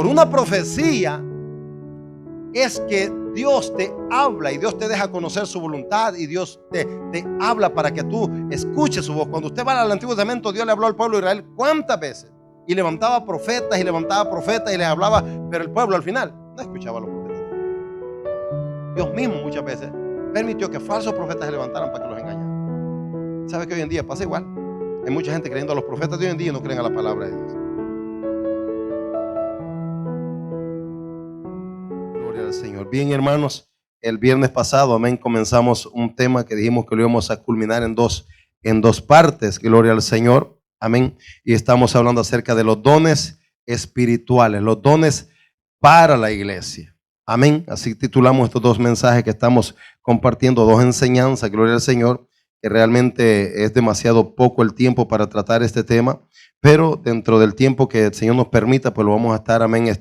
una profecía es que Dios te habla y Dios te deja conocer su voluntad y Dios te habla para que tú escuches su voz. Cuando usted va al Antiguo Testamento, Dios le habló al pueblo de Israel ¿cuántas veces? Y levantaba profetas y les hablaba, pero el pueblo al final no escuchaba a los profetas. Dios mismo muchas veces permitió que falsos profetas se levantaran para que los engañaran. ¿Sabe que hoy en día pasa igual? Hay mucha gente creyendo a los profetas de hoy en día y no creen a la palabra de Dios. Gloria al Señor. Bien, hermanos, el viernes pasado, amén, comenzamos un tema que dijimos que lo íbamos a culminar en dos partes. Gloria al Señor. Amén. Y estamos hablando acerca de los dones espirituales, los dones para la iglesia. Amén. Así titulamos estos dos mensajes que estamos compartiendo, dos enseñanzas, gloria al Señor, que realmente es demasiado poco el tiempo para tratar este tema, pero dentro del tiempo que el Señor nos permita, pues lo vamos a estar, amén,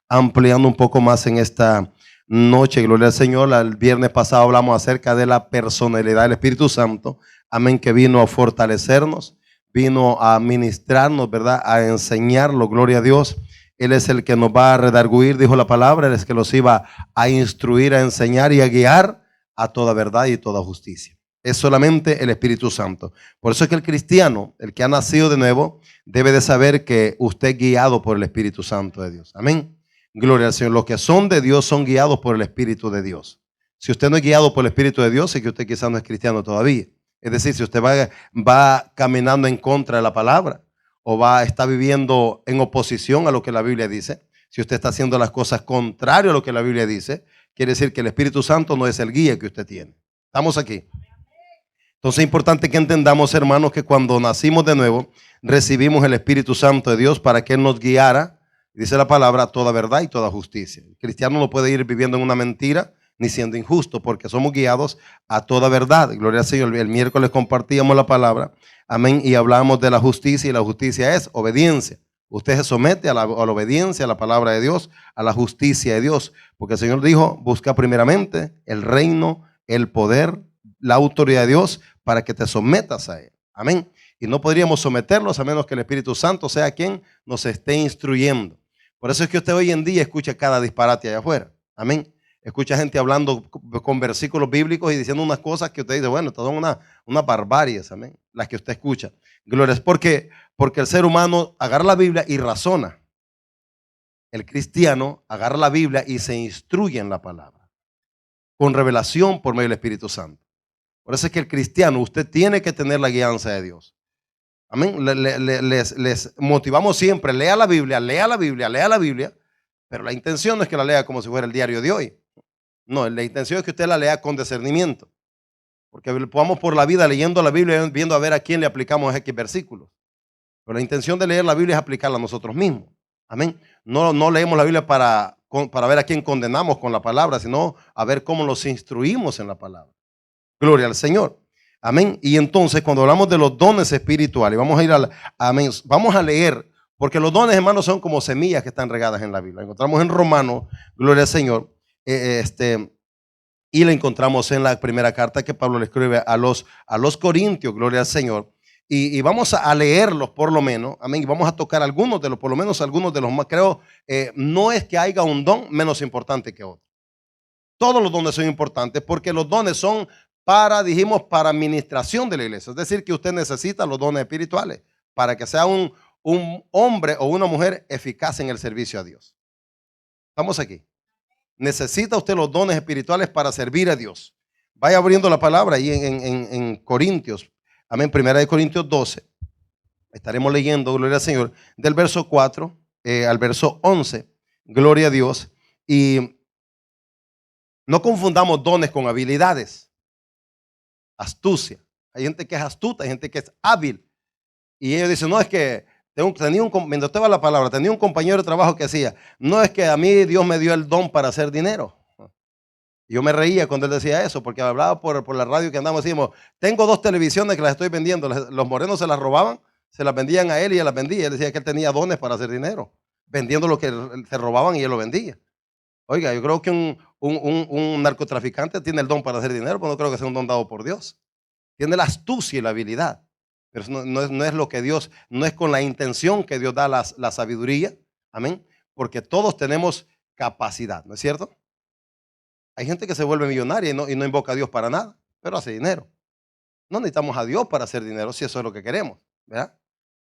ampliando un poco más en esta noche, gloria al Señor. El viernes pasado hablamos acerca de la personalidad del Espíritu Santo, amén, que vino a fortalecernos, vino a ministrarnos, ¿verdad? A enseñarlo, gloria a Dios. Él es el que nos va a redarguir, dijo la palabra. Él es el que los iba a instruir, a enseñar y a guiar a toda verdad y toda justicia. Es solamente el Espíritu Santo. Por eso es que el cristiano, el que ha nacido de nuevo, debe de saber que usted es guiado por el Espíritu Santo de Dios. Amén. Gloria al Señor. Los que son de Dios son guiados por el Espíritu de Dios. Si usted no es guiado por el Espíritu de Dios, es que usted quizás no es cristiano todavía. Es decir, si usted va caminando en contra de la palabra o está viviendo en oposición a lo que la Biblia dice, si usted está haciendo las cosas contrario a lo que la Biblia dice, quiere decir que el Espíritu Santo no es el guía que usted tiene. ¿Estamos aquí? Entonces es importante que entendamos, hermanos, que cuando nacimos de nuevo, recibimos el Espíritu Santo de Dios para que Él nos guiara, dice la palabra, toda verdad y toda justicia. El cristiano no puede ir viviendo en una mentira ni siendo injusto, porque somos guiados a toda verdad. Gloria al Señor. El miércoles compartíamos la palabra, amén, y hablamos de la justicia, y la justicia es obediencia. Usted se somete a la obediencia, a la palabra de Dios, a la justicia de Dios, porque el Señor dijo, busca primeramente el reino, el poder, la autoridad de Dios, para que te sometas a Él. Amén. Y no podríamos someterlos a menos que el Espíritu Santo sea quien nos esté instruyendo. Por eso es que usted hoy en día escucha cada disparate allá afuera. Amén. Escucha gente hablando con versículos bíblicos y diciendo unas cosas que usted dice, bueno, estas son unas barbaries, amén, las que usted escucha. Gloria, es porque el ser humano agarra la Biblia y razona. El cristiano agarra la Biblia y se instruye en la palabra, con revelación por medio del Espíritu Santo. Por eso es que el cristiano, usted tiene que tener la guianza de Dios. Amén. Les motivamos siempre, lea la Biblia, lea la Biblia, lea la Biblia, pero la intención no es que la lea como si fuera el diario de hoy. No, la intención es que usted la lea con discernimiento, porque vamos por la vida leyendo la Biblia, viendo a ver a quién le aplicamos X versículos. Pero la intención de leer la Biblia es aplicarla a nosotros mismos. Amén. No leemos la Biblia para ver a quién condenamos con la palabra, sino a ver cómo los instruimos en la palabra. Gloria al Señor. Amén. Y entonces cuando hablamos de los dones espirituales, vamos a ir amén, vamos a leer, porque los dones, hermanos, son como semillas que están regadas en la Biblia. Encontramos en Romanos, gloria al Señor, y la encontramos en la primera carta que Pablo le escribe a los Corintios, gloria al Señor. Y vamos a leerlos por lo menos, amén, y vamos a tocar algunos de los, por lo menos algunos de los más, creo, no es que haya un don menos importante que otro. Todos los dones son importantes porque los dones son dijimos, para administración de la iglesia. Es decir, que usted necesita los dones espirituales para que sea un hombre o una mujer eficaz en el servicio a Dios. ¿Estamos aquí? Necesita usted los dones espirituales para servir a Dios. Vaya abriendo la palabra ahí en Corintios. Amén. Primera de Corintios 12. Estaremos leyendo, gloria al Señor, del verso 4 al verso 11. Gloria a Dios. Y no confundamos dones con habilidades. Astucia. Hay gente que es astuta, hay gente que es hábil. Y ellos dicen, no, es que mientras usted va a la palabra, tenía un compañero de trabajo que decía, no es que a mí Dios me dio el don para hacer dinero. Y yo me reía cuando él decía eso, porque hablaba por la radio que andamos, decimos, tengo 2 televisiones que las estoy vendiendo. Los morenos se las robaban, se las vendían a él y él las vendía. Él decía que él tenía dones para hacer dinero, vendiendo lo que se robaban y él lo vendía. Oiga, yo creo que un narcotraficante tiene el don para hacer dinero, pero no creo que sea un don dado por Dios. Tiene la astucia y la habilidad. Pero no es lo que Dios, no es con la intención que Dios da la sabiduría. Amén. porque todos tenemos capacidad, ¿no es cierto? Hay gente que se vuelve millonaria y no invoca a Dios para nada, pero hace dinero. No necesitamos a Dios para hacer dinero si eso es lo que queremos, ¿verdad?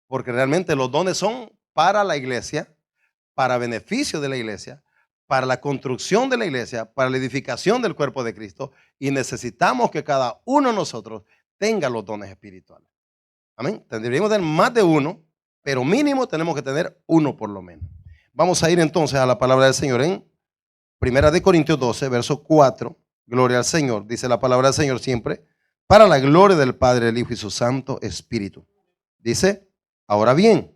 Porque realmente los dones son para la iglesia, para beneficio de la iglesia, para la construcción de la iglesia, para la edificación del cuerpo de Cristo, y necesitamos que cada uno de nosotros tenga los dones espirituales. Amén. Tendríamos que tener más de uno, pero mínimo tenemos que tener uno por lo menos. Vamos a ir entonces a la palabra del Señor en 1 Corintios 12, verso 4. Gloria al Señor. Dice la palabra del Señor siempre, para la gloria del Padre, del Hijo y su Santo Espíritu. Dice, ahora bien,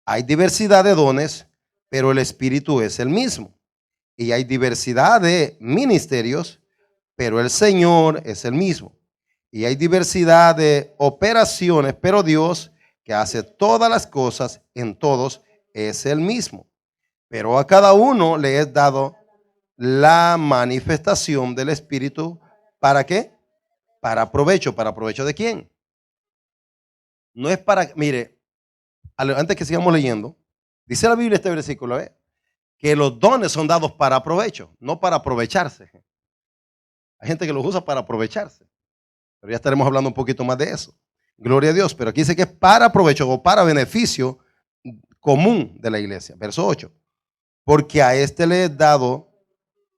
hay diversidad de dones, pero el Espíritu es el mismo. Y hay diversidad de ministerios, pero el Señor es el mismo. Y hay diversidad de operaciones, pero Dios, que hace todas las cosas en todos, es el mismo. Pero a cada uno le es dado la manifestación del Espíritu. ¿Para qué? Para provecho. ¿Para provecho de quién? No es para, mire, antes que sigamos leyendo, dice la Biblia este versículo, que los dones son dados para provecho, no para aprovecharse. Hay gente que los usa para aprovecharse, pero ya estaremos hablando un poquito más de eso. Gloria a Dios, pero aquí dice que es para provecho o para beneficio común de la iglesia. Verso 8. Porque a este le es dado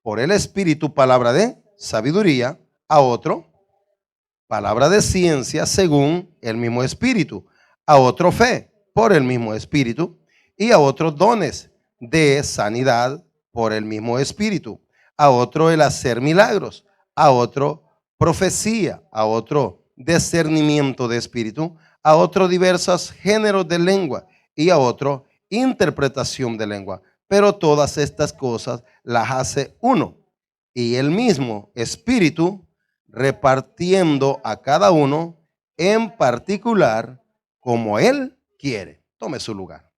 por el Espíritu palabra de sabiduría, a otro palabra de ciencia según el mismo Espíritu, a otro fe por el mismo Espíritu, y a otros dones de sanidad por el mismo Espíritu, a otro el hacer milagros, a otro profecía, a otro discernimiento de espíritu, a otro diversos géneros de lengua y a otro interpretación de lengua. Pero todas estas cosas las hace uno y el mismo Espíritu, repartiendo a cada uno en particular como Él quiere. Tome su lugar.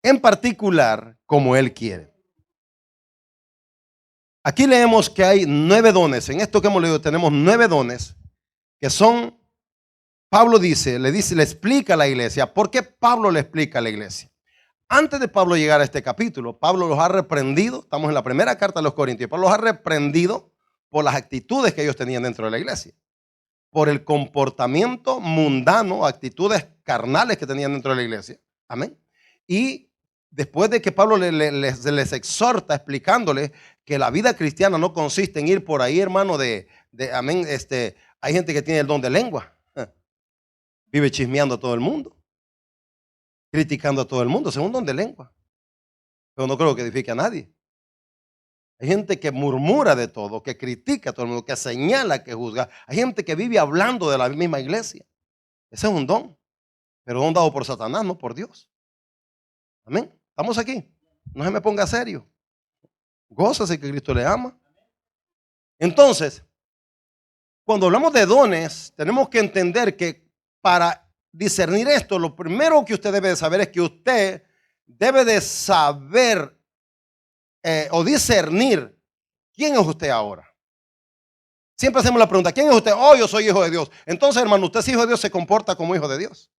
En particular como Él quiere. Aquí leemos que hay 9 dones. En esto que hemos leído tenemos 9 dones que son, Pablo le explica a la iglesia. ¿Por qué Pablo le explica a la iglesia? Antes de Pablo llegar a este capítulo, Pablo los ha reprendido. Estamos en la primera carta de los Corintios. Pablo los ha reprendido por las actitudes que ellos tenían dentro de la iglesia, por el comportamiento mundano, actitudes carnales que tenían dentro de la iglesia. Amén. Y después de que Pablo les exhorta explicándoles que la vida cristiana no consiste en ir por ahí, hermano, amén, hay gente que tiene el don de lengua. Vive chismeando a todo el mundo, criticando a todo el mundo, según don de lengua. Pero no creo que edifique a nadie. Hay gente que murmura de todo, que critica a todo el mundo, que señala, que juzga. Hay gente que vive hablando de la misma iglesia. Ese es un don, pero don dado por Satanás, no por Dios. Amén. Estamos aquí. No se me ponga serio. Gózase que Cristo le ama. Entonces, cuando hablamos de dones, tenemos que entender que para discernir esto, lo primero que usted debe de saber es que usted debe de saber o discernir quién es usted ahora. Siempre hacemos la pregunta, ¿quién es usted? Oh, yo soy hijo de Dios. Entonces, hermano, usted es hijo de Dios, se comporta como hijo de Dios.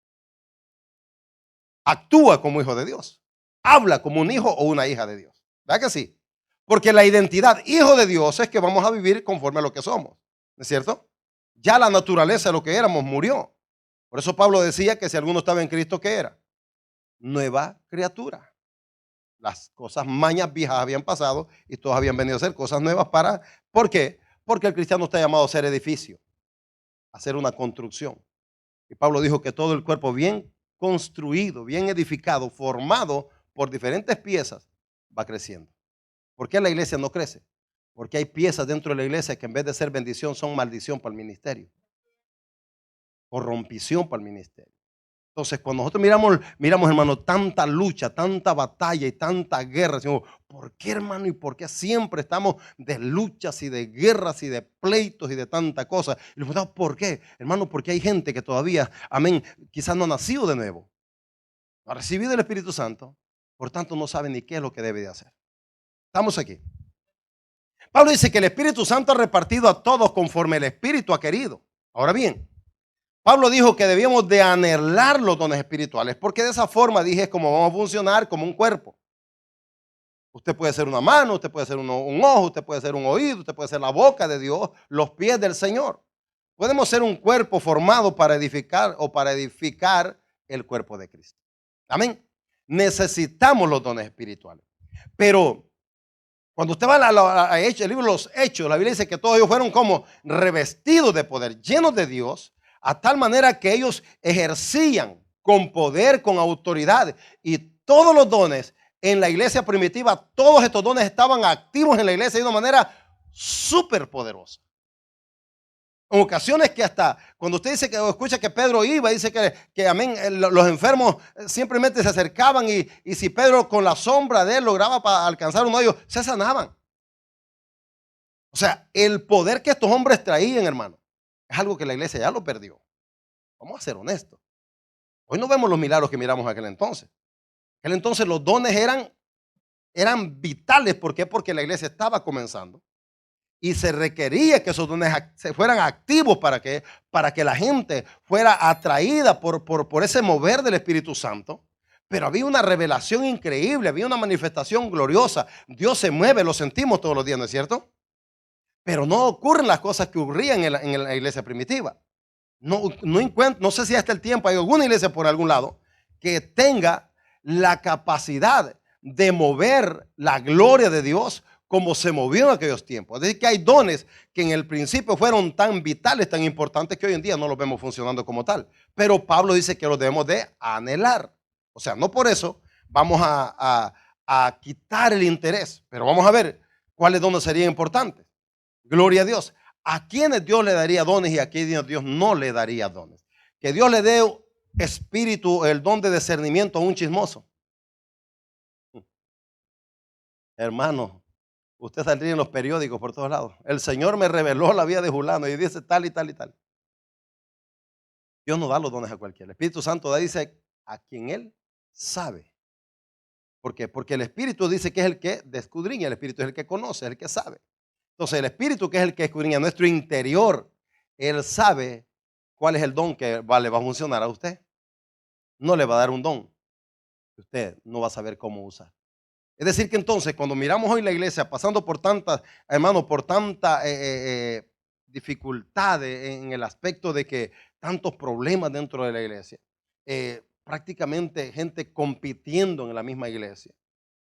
Actúa como hijo de Dios. Habla como un hijo o una hija de Dios. ¿Verdad que sí? Porque la identidad hijo de Dios es que vamos a vivir conforme a lo que somos. ¿No es cierto? Ya la naturaleza de lo que éramos murió. Por eso Pablo decía que si alguno estaba en Cristo, ¿qué era? Nueva criatura. Las cosas mañas viejas habían pasado y todos habían venido a ser cosas nuevas para... ¿Por qué? Porque el cristiano está llamado a ser edificio, a hacer una construcción. Y Pablo dijo que todo el cuerpo bien construido, bien edificado, formado por diferentes piezas, va creciendo. ¿Por qué la iglesia no crece? Porque hay piezas dentro de la iglesia que en vez de ser bendición son maldición para el ministerio. Corrompición para el ministerio. Entonces, cuando nosotros miramos, hermano, tanta lucha, tanta batalla y tanta guerra, decimos, ¿por qué, hermano? ¿Y por qué siempre estamos de luchas y de guerras y de pleitos y de tanta cosa? Y le preguntamos, ¿por qué? Hermano, porque hay gente que todavía, amén, quizás no ha nacido de nuevo, no ha recibido el Espíritu Santo, por tanto no sabe ni qué es lo que debe de hacer. Estamos aquí. Pablo dice que el Espíritu Santo ha repartido a todos conforme el Espíritu ha querido. Ahora bien, Pablo dijo que debíamos de anhelar los dones espirituales, porque de esa forma, dije, es como vamos a funcionar como un cuerpo. Usted puede ser una mano, usted puede ser un ojo, usted puede ser un oído, usted puede ser la boca de Dios, los pies del Señor. Podemos ser un cuerpo formado para edificar o para edificar el cuerpo de Cristo. Amén. Necesitamos los dones espirituales. Pero cuando usted va a el libro de los Hechos, la Biblia dice que todos ellos fueron como revestidos de poder, llenos de Dios, a tal manera que ellos ejercían con poder, con autoridad. Y todos los dones en la iglesia primitiva, todos estos dones estaban activos en la iglesia de una manera súper poderosa. En ocasiones que hasta cuando usted dice que o escucha que Pedro iba, dice que amén, los enfermos simplemente se acercaban y si Pedro con la sombra de él lograba para alcanzar uno de ellos, se sanaban. O sea, el poder que estos hombres traían, hermano, es algo que la iglesia ya lo perdió. Vamos a ser honestos. Hoy no vemos los milagros que miramos en aquel entonces. En aquel entonces los dones eran vitales. ¿Por qué? Porque la iglesia estaba comenzando. Y se requería que esos dones se fueran activos para que la gente fuera atraída por ese mover del Espíritu Santo. Pero había una revelación increíble, había una manifestación gloriosa. Dios se mueve, lo sentimos todos los días, ¿no es cierto? Pero no ocurren las cosas que ocurrían en la iglesia primitiva. No sé si hasta el tiempo hay alguna iglesia por algún lado que tenga la capacidad de mover la gloria de Dios como se movió en aquellos tiempos. Es decir, que hay dones que en el principio fueron tan vitales, tan importantes, que hoy en día no los vemos funcionando como tal. Pero Pablo dice que los debemos de anhelar. O sea, no por eso vamos a quitar el interés, pero vamos a ver cuáles dones serían importantes. Gloria a Dios. ¿A quiénes Dios le daría dones y a quiénes Dios no le daría dones? Que Dios le dé espíritu, el don de discernimiento a un chismoso. Hermano, usted saldría en los periódicos por todos lados. El Señor me reveló la vida de Julano y dice tal y tal y tal. Dios no da los dones a cualquiera. El Espíritu Santo dice a quien Él sabe. ¿Por qué? Porque el Espíritu dice que es el que escudriña, el Espíritu es el que conoce, es el que sabe. Entonces el Espíritu, que es el que escudriña nuestro interior, Él sabe cuál es el don que le va a funcionar a usted. No le va a dar un don que usted no va a saber cómo usar. Es decir que entonces cuando miramos hoy la iglesia pasando por tantas, hermano, por tanta dificultad en el aspecto de que tantos problemas dentro de la iglesia, prácticamente gente compitiendo en la misma iglesia.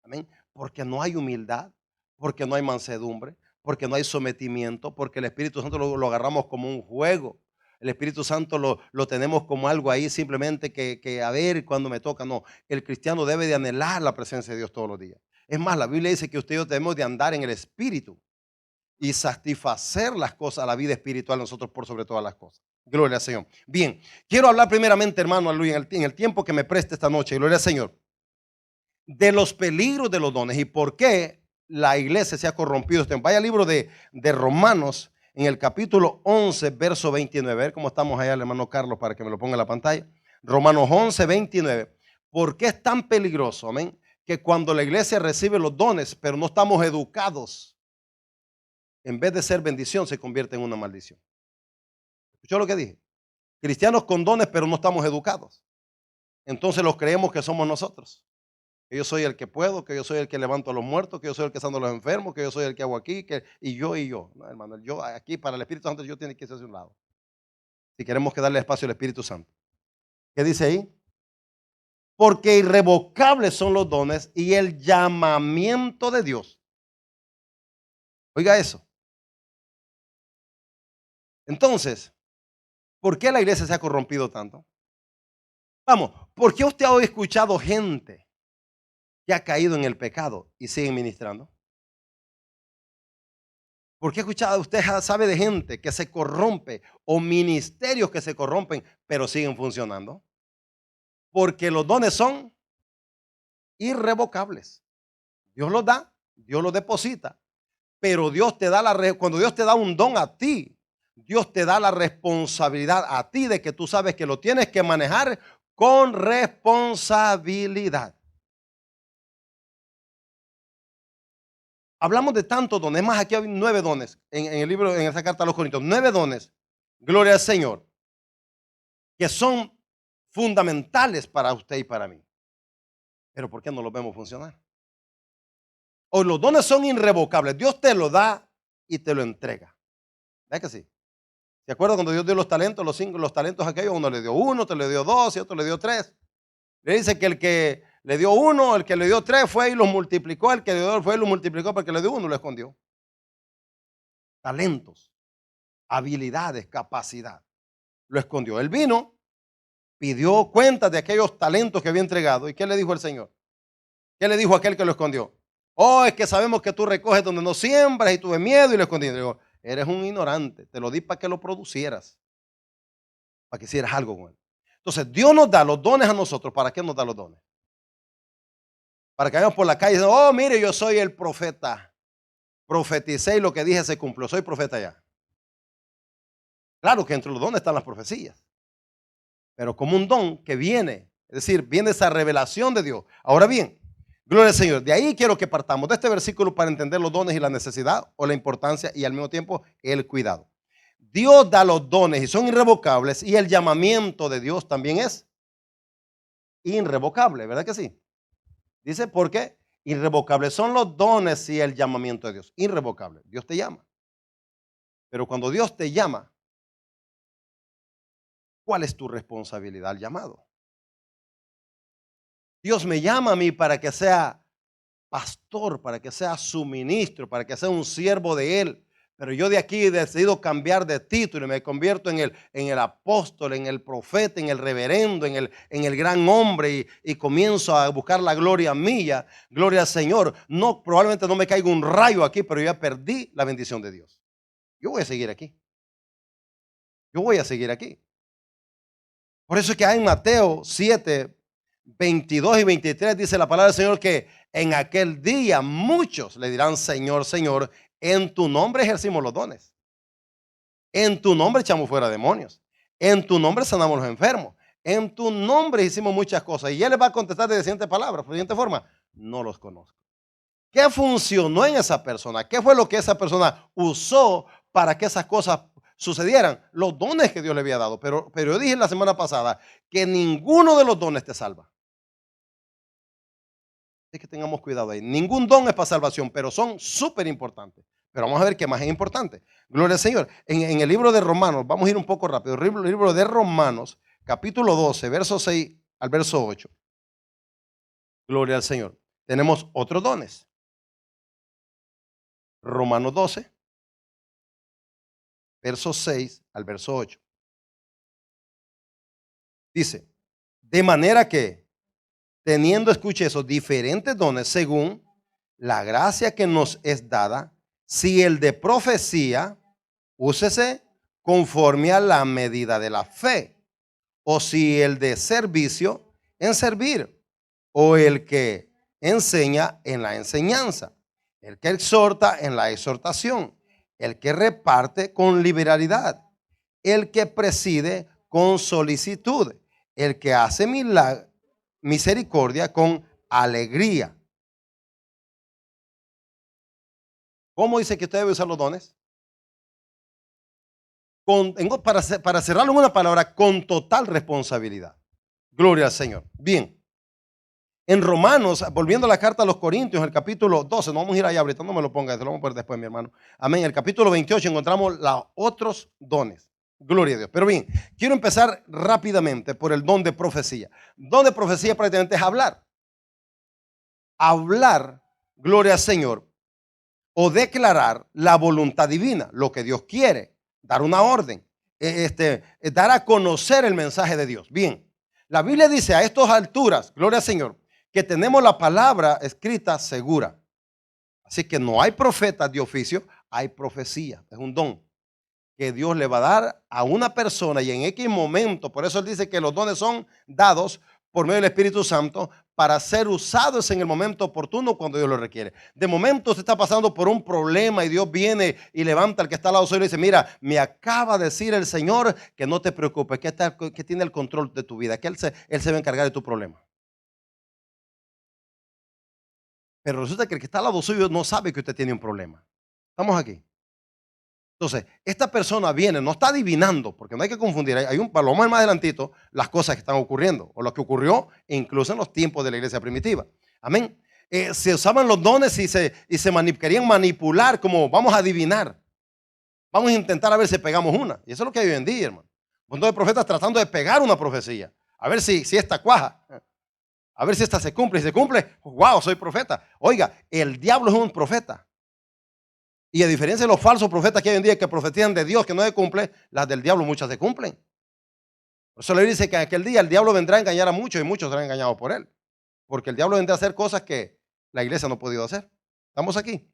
Amén. Porque no hay humildad, porque no hay mansedumbre, porque no hay sometimiento, porque el Espíritu Santo lo agarramos como un juego. El Espíritu Santo lo tenemos como algo ahí simplemente que a ver cuando me toca. No, el cristiano debe de anhelar la presencia de Dios todos los días. Es más, la Biblia dice que usted y yo debemos de andar en el Espíritu y satisfacer las cosas, la vida espiritual nosotros por sobre todas las cosas. Gloria al Señor. Bien, quiero hablar primeramente, hermano, en el tiempo que me preste esta noche, gloria al Señor, de los peligros de los dones y por qué la iglesia se ha corrompido. Vaya al libro de Romanos en el capítulo 11, verso 29. A ver cómo estamos allá, el hermano Carlos, para que me lo ponga en la pantalla. Romanos 11, 29. ¿Por qué es tan peligroso, amén? Que cuando la iglesia recibe los dones, pero no estamos educados, en vez de ser bendición, se convierte en una maldición. ¿Escuchó lo que dije? Cristianos con dones, pero no estamos educados. Entonces los creemos que somos nosotros. Que yo soy el que puedo, que yo soy el que levanto a los muertos, que yo soy el que sano a los enfermos, que yo soy el que hago aquí, y yo. No, hermano, yo aquí para el Espíritu Santo yo tiene que irse hacia un lado. Si queremos que darle espacio al Espíritu Santo. ¿Qué dice ahí? Porque irrevocables son los dones y el llamamiento de Dios. Oiga eso. Entonces, ¿por qué la iglesia se ha corrompido tanto? Vamos, ¿por qué usted ha escuchado gente que ha caído en el pecado y siguen ministrando? ¿Por qué escuchado? Usted sabe de gente que se corrompe o ministerios que se corrompen, pero siguen funcionando. Porque los dones son irrevocables. Dios los da, Dios los deposita, pero Dios te da cuando Dios te da un don a ti, Dios te da la responsabilidad a ti de que tú sabes que lo tienes que manejar con responsabilidad. Hablamos de tantos dones, más aquí hay 9 dones en el libro, en esa carta a los Corintios, 9 dones, gloria al Señor, que son fundamentales para usted y para mí. Pero ¿por qué no los vemos funcionar? O los dones son irrevocables. Dios te lo da y te lo entrega. ¿Verdad que sí? ¿Se acuerdan cuando Dios dio los talentos, los talentos aquellos? Uno le dio uno, otro le dio dos y otro le dio tres. Le dice que el que le dio uno, el que le dio tres fue y los multiplicó, el que le dio dos fue y los multiplicó, porque le dio uno lo escondió. Talentos, habilidades, capacidad. Lo escondió. Él vino, pidió cuentas de aquellos talentos que había entregado. ¿Y qué le dijo el Señor? ¿Qué le dijo a aquel que lo escondió? Oh, es que sabemos que tú recoges donde no siembras y tuve miedo y lo escondí. Le digo, eres un ignorante, te lo di para que lo producieras, para que hicieras algo con él. Entonces, Dios nos da los dones a nosotros. ¿Para qué nos da los dones? Para que vayamos por la calle y decimos, oh, mire, yo soy el profeta. Profeticé y lo que dije se cumplió. Soy profeta ya. Claro que entre los dones están las profecías. Pero como un don que viene, es decir, viene esa revelación de Dios. Ahora bien, gloria al Señor. De ahí quiero que partamos de este versículo para entender los dones y la necesidad o la importancia y al mismo tiempo el cuidado. Dios da los dones y son irrevocables y el llamamiento de Dios también es irrevocable, ¿verdad que sí? Dice, ¿por qué? Irrevocables son los dones y el llamamiento de Dios. Irrevocable. Dios te llama. Pero cuando Dios te llama, ¿cuál es tu responsabilidad al llamado? Dios me llama a mí para que sea pastor, para que sea su ministro, para que sea un siervo de Él. Pero yo de aquí he decidido cambiar de título y me convierto en el apóstol, en el profeta, en el reverendo, en el gran hombre y comienzo a buscar la gloria mía, gloria al Señor. No, probablemente no me caiga un rayo aquí, pero ya perdí la bendición de Dios. Yo voy a seguir aquí. Yo voy a seguir aquí. Por eso es que hay en Mateo 7, 22 y 23 dice la palabra del Señor que en aquel día muchos le dirán, Señor, Señor, en tu nombre ejercimos los dones. En tu nombre echamos fuera demonios. En tu nombre sanamos los enfermos. En tu nombre hicimos muchas cosas. Y Él les va a contestar de la siguiente palabra, de la siguiente forma, no los conozco. ¿Qué funcionó en esa persona? ¿Qué fue lo que esa persona usó para que esas cosas sucedieran? Los dones que Dios le había dado. Pero yo dije la semana pasada que ninguno de los dones te salva. Es que tengamos cuidado ahí. Ningún don es para salvación, pero son súper importantes. Pero vamos a ver qué más es importante. Gloria al Señor. En el libro de Romanos, vamos a ir un poco rápido. El libro de Romanos, capítulo 12, verso 6 al verso 8. Gloria al Señor. Tenemos otros dones. Romanos 12, verso 6 al verso 8. Dice, de manera que, teniendo, escuche eso, diferentes dones según la gracia que nos es dada, si el de profecía, úsese conforme a la medida de la fe, o si el de servicio, en servir, o el que enseña en la enseñanza, el que exhorta en la exhortación, el que reparte con liberalidad, el que preside con solicitud, el que hace misericordia con alegría. ¿Cómo dice que usted debe usar los dones? Para cerrarlo en una palabra, con total responsabilidad. Gloria al Señor. Bien. En Romanos, volviendo a la carta a los Corintios, el capítulo 12, no vamos a ir allá ahorita, no me lo ponga, se lo vamos a poner después, mi hermano. Amén. En el capítulo 28 encontramos los otros dones. Gloria a Dios. Pero bien, quiero empezar rápidamente por el don de profecía. Don de profecía prácticamente es hablar. Hablar, gloria al Señor, o declarar la voluntad divina, lo que Dios quiere, dar una orden, dar a conocer el mensaje de Dios. Bien, la Biblia dice a estas alturas, gloria al Señor, que tenemos la palabra escrita segura. Así que no hay profetas de oficio, hay profecía, es un don que Dios le va a dar a una persona y en X momento. Por eso Él dice que los dones son dados por medio del Espíritu Santo para ser usados en el momento oportuno cuando Dios lo requiere. De momento usted está pasando por un problema y Dios viene y levanta al que está al lado suyo y dice, mira, me acaba de decir el Señor que no te preocupes, que tiene el control de tu vida, que Él se va a encargar de tu problema. Pero resulta que el que está al lado suyo no sabe que usted tiene un problema. Estamos aquí. Entonces, esta persona viene, no está adivinando, porque no hay que confundir, hay un paloma más adelantito, las cosas que están ocurriendo, o lo que ocurrió incluso en los tiempos de la iglesia primitiva. Amén. Se usaban los dones y querían manipular, como vamos a adivinar. Vamos a intentar a ver si pegamos una. Y eso es lo que hay hoy en día, hermano. Un montón de profetas tratando de pegar una profecía. A ver si esta cuaja. A ver si esta se cumple. Si se cumple, wow, soy profeta. Oiga, el diablo es un profeta. Y a diferencia de los falsos profetas que hay hoy en día que profetizan de Dios que no se cumple, las del diablo muchas se cumplen. Por eso le dice que en aquel día el diablo vendrá a engañar a muchos y muchos serán engañados por él. Porque el diablo vendrá a hacer cosas que la iglesia no ha podido hacer. ¿Estamos aquí?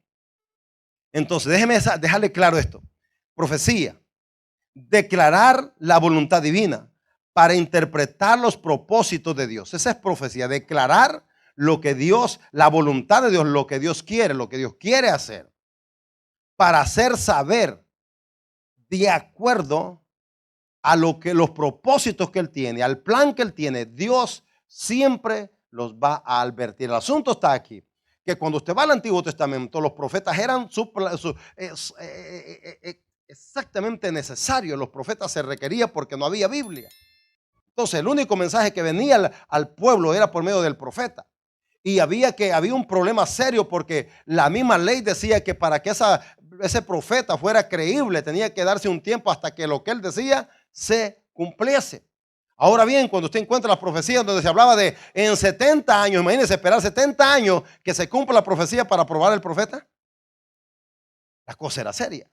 Entonces, déjeme dejarle claro esto. Profecía. Declarar la voluntad divina para interpretar los propósitos de Dios. Esa es profecía. Declarar lo que Dios, la voluntad de Dios, lo que Dios quiere hacer. Para hacer saber de acuerdo a los propósitos que Él tiene, al plan que Él tiene. Dios siempre los va a advertir. El asunto está aquí, que cuando usted va al Antiguo Testamento, los profetas eran exactamente necesarios. Los profetas se requerían porque no había Biblia. Entonces el único mensaje que venía al pueblo era por medio del profeta. Y había un problema serio porque la misma ley decía que para que ese profeta fuera creíble tenía que darse un tiempo hasta que lo que él decía se cumpliese. Ahora bien, cuando usted encuentra las profecías donde se hablaba de en 70 años, imagínense esperar 70 años que se cumpla la profecía para aprobar el profeta. La cosa era seria.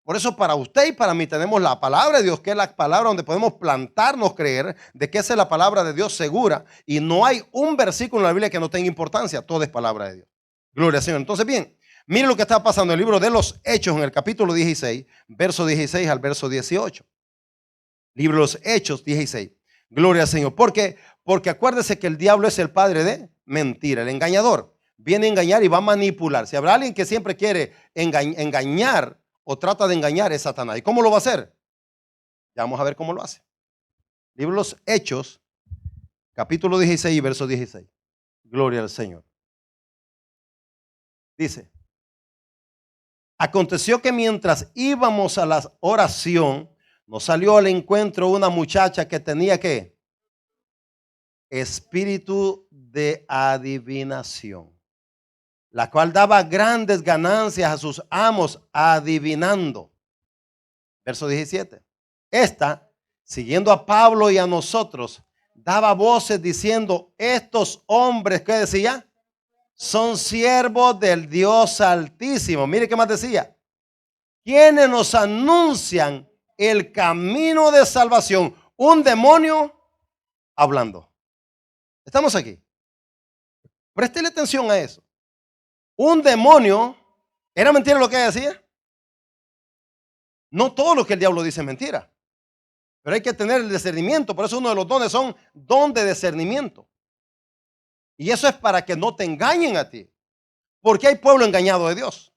Por eso para usted y para mí tenemos la palabra de Dios, que es la palabra donde podemos plantarnos, creer de que esa es la palabra de Dios segura. Y no hay un versículo en la Biblia que no tenga importancia. Todo es palabra de Dios. Gloria al Señor. Entonces bien, miren lo que está pasando en el libro de los Hechos en el capítulo 16, verso 16 al verso 18. Libro de los Hechos 16. Gloria al Señor. ¿Por qué? Porque acuérdese que el diablo es el padre de mentira, el engañador. Viene a engañar y va a manipular. Si habrá alguien que siempre quiere engañar o trata de engañar, es Satanás. ¿Y cómo lo va a hacer? Ya vamos a ver cómo lo hace. Libro de los Hechos, capítulo 16 verso 16. Gloria al Señor. Dice: aconteció que mientras íbamos a la oración, nos salió al encuentro una muchacha que tenía ¿qué? Espíritu de adivinación, la cual daba grandes ganancias a sus amos adivinando. Verso 17. Esta, siguiendo a Pablo y a nosotros, daba voces diciendo: estos hombres, ¿qué decía? Son siervos del Dios Altísimo. Mire qué más decía: quienes nos anuncian el camino de salvación. Un demonio hablando. Estamos aquí. Préstele atención a eso. Un demonio. ¿Era mentira lo que decía? No todo lo que el diablo dice es mentira. Pero hay que tener el discernimiento. Por eso uno de los dones son don de discernimiento. Y eso es para que no te engañen a ti. Porque hay pueblo engañado de Dios.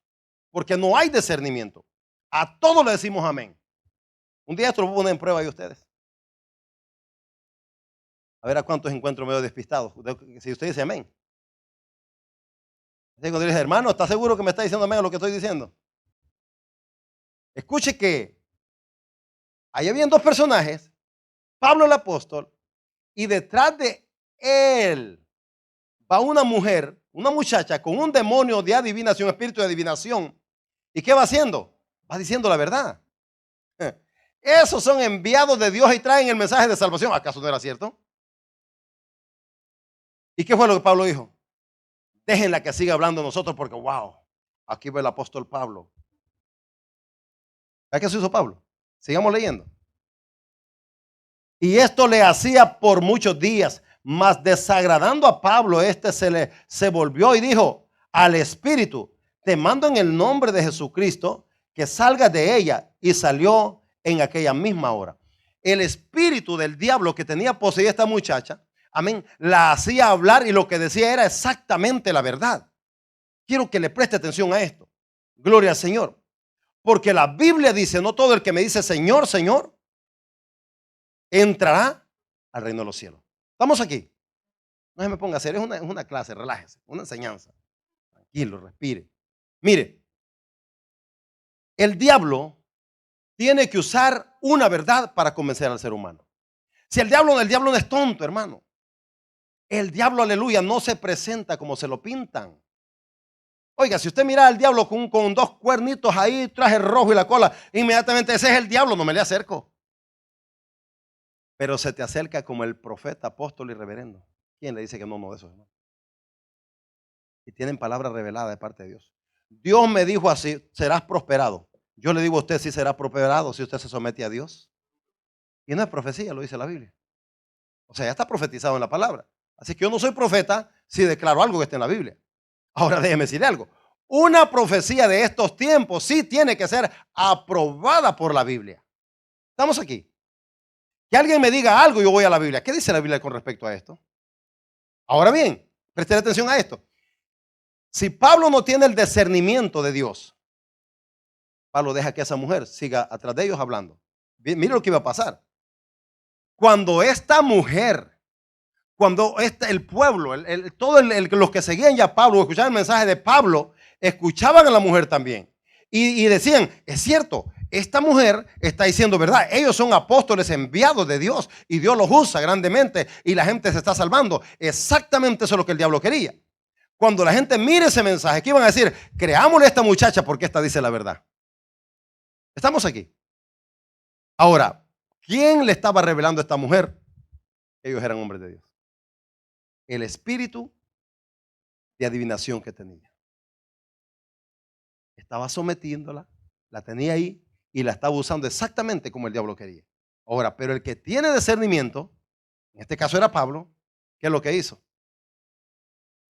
Porque no hay discernimiento. A todos le decimos amén. Un día esto lo voy a poner en prueba ahí ustedes. A ver a cuántos encuentro medio despistados. Si usted dice amén. Cuando le dice: hermano, ¿está seguro que me está diciendo amén a lo que estoy diciendo? Escuche que ahí habían dos personajes, Pablo el apóstol, y detrás de él va una mujer, una muchacha con un demonio de adivinación, espíritu de adivinación. ¿Y qué va haciendo? Va diciendo la verdad. Esos son enviados de Dios y traen el mensaje de salvación. ¿Acaso no era cierto? ¿Y qué fue lo que Pablo dijo? Déjenla que siga hablando nosotros porque wow, aquí va el apóstol Pablo. ¿Sabes qué se hizo Pablo? Sigamos leyendo. Y esto le hacía por muchos días, mas desagradando a Pablo, se volvió y dijo al espíritu: te mando en el nombre de Jesucristo que salga de ella. Y salió en aquella misma hora. El espíritu del diablo que tenía poseída esta muchacha, amén, la hacía hablar y lo que decía era exactamente la verdad. Quiero que le preste atención a esto. Gloria al Señor. Porque la Biblia dice: no todo el que me dice Señor, Señor, entrará al reino de los cielos. ¿Estamos aquí? No se me ponga a hacer, es una clase, relájese, una enseñanza. Tranquilo, respire. Mire, el diablo tiene que usar una verdad para convencer al ser humano. Si el diablo no es tonto, hermano. El diablo, aleluya, no se presenta como se lo pintan. Oiga, si usted mira al diablo con dos cuernitos ahí, traje rojo y la cola, inmediatamente ese es el diablo, no me le acerco. Pero se te acerca como el profeta, apóstol y reverendo. ¿Quién le dice que no, no de eso, hermano? Y tienen palabra revelada de parte de Dios. Dios me dijo así, serás prosperado. Yo le digo a usted si será prosperado si usted se somete a Dios. Y no es profecía, lo dice la Biblia. O sea, ya está profetizado en la palabra. Así que yo no soy profeta si declaro algo que está en la Biblia. Ahora déjeme decirle algo. Una profecía de estos tiempos sí tiene que ser aprobada por la Biblia. Estamos aquí. Que alguien me diga algo, yo voy a la Biblia. ¿Qué dice la Biblia con respecto a esto? Ahora bien, presten atención a esto. Si Pablo no tiene el discernimiento de Dios, Pablo deja que esa mujer siga atrás de ellos hablando. Mire lo que iba a pasar. Cuando esta mujer, cuando el pueblo, los que seguían ya a Pablo, escuchaban el mensaje de Pablo, escuchaban a la mujer también. Y decían, es cierto, esta mujer está diciendo verdad. Ellos son apóstoles enviados de Dios y Dios los usa grandemente y la gente se está salvando. Exactamente eso es lo que el diablo quería. Cuando la gente mire ese mensaje, ¿qué iban a decir? Creámosle a esta muchacha porque esta dice la verdad. Estamos aquí. Ahora, ¿quién le estaba revelando a esta mujer? Ellos eran hombres de Dios. El espíritu de adivinación que tenía. Estaba sometiéndola, la tenía ahí y la estaba usando exactamente como el diablo quería. Ahora, pero el que tiene discernimiento, en este caso era Pablo, ¿qué es lo que hizo?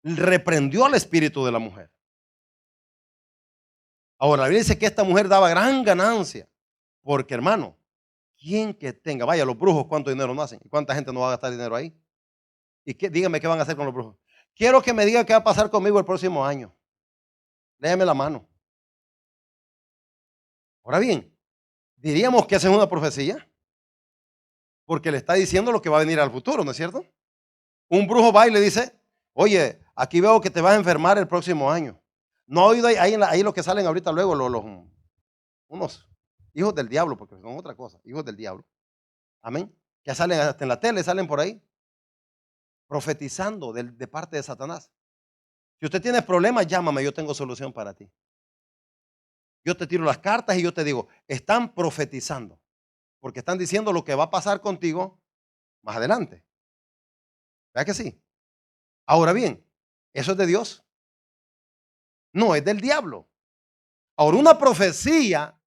Reprendió al espíritu de la mujer. Ahora, la Biblia dice que esta mujer daba gran ganancia, porque hermano, quien que tenga, vaya, los brujos, ¿cuánto dinero no hacen? ¿Y cuánta gente no va a gastar dinero ahí? Y dígame qué van a hacer con los brujos. Quiero que me diga qué va a pasar conmigo el próximo año. Léame la mano. Ahora bien, diríamos que esa es una profecía, porque le está diciendo lo que va a venir al futuro, ¿no es cierto? Un brujo va y le dice, oye, aquí veo que te vas a enfermar el próximo año. ¿No ha oído ahí los que salen ahorita luego, unos hijos del diablo, porque son otra cosa, hijos del diablo? Amén. Que salen hasta en la tele, salen por ahí, profetizando de parte de Satanás. Si usted tiene problemas, llámame, yo tengo solución para ti. Yo te tiro las cartas y yo te digo, están profetizando, porque están diciendo lo que va a pasar contigo más adelante. ¿Verdad que sí? Ahora bien, ¿eso es de Dios? No, es del diablo. Ahora, una profecía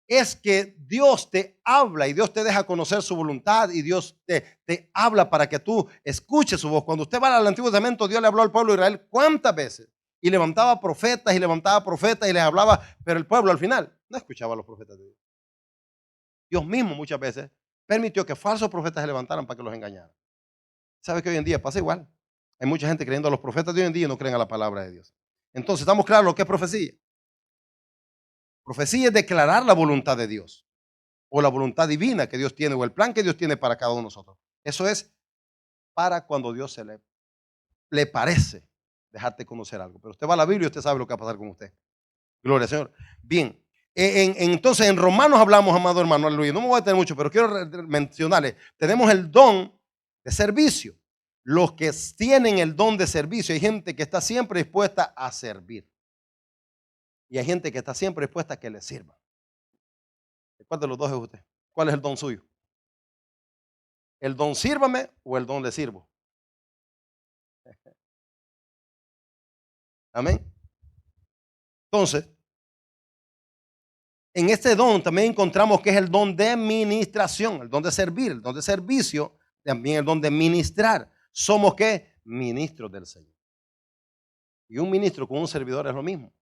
es que Dios te habla y Dios te deja conocer su voluntad y Dios te habla para que tú escuches su voz. Cuando usted va al Antiguo Testamento, Dios le habló al pueblo de Israel ¿cuántas veces? Y levantaba profetas y les hablaba, pero el pueblo al final no escuchaba a los profetas de Dios. Dios mismo muchas veces permitió que falsos profetas se levantaran para que los engañaran. ¿Sabe que hoy en día pasa igual? Hay mucha gente creyendo a los profetas de hoy en día y no creen a la palabra de Dios. Entonces, ¿estamos claros lo que es profecía? Profecía es declarar la voluntad de Dios o la voluntad divina que Dios tiene o el plan que Dios tiene para cada uno de nosotros. Eso es para cuando Dios le parece dejarte conocer algo. Pero usted va a la Biblia y usted sabe lo que va a pasar con usted. Gloria al Señor. Bien, entonces en Romanos hablamos, amado hermano, aleluya. No me voy a detener mucho, pero quiero mencionarle, tenemos el don de servicio. Los que tienen el don de servicio, hay gente que está siempre dispuesta a servir. Y hay gente que está siempre dispuesta a que le sirva. ¿Cuál de los dos es usted? ¿Cuál es el don suyo? ¿El don sírvame o el don le sirvo? Amén. Entonces, en este don también encontramos que es el don de ministración, el don de servir, el don de servicio, también el don de ministrar. ¿Somos qué? Ministros del Señor. Y un ministro con un servidor es lo mismo,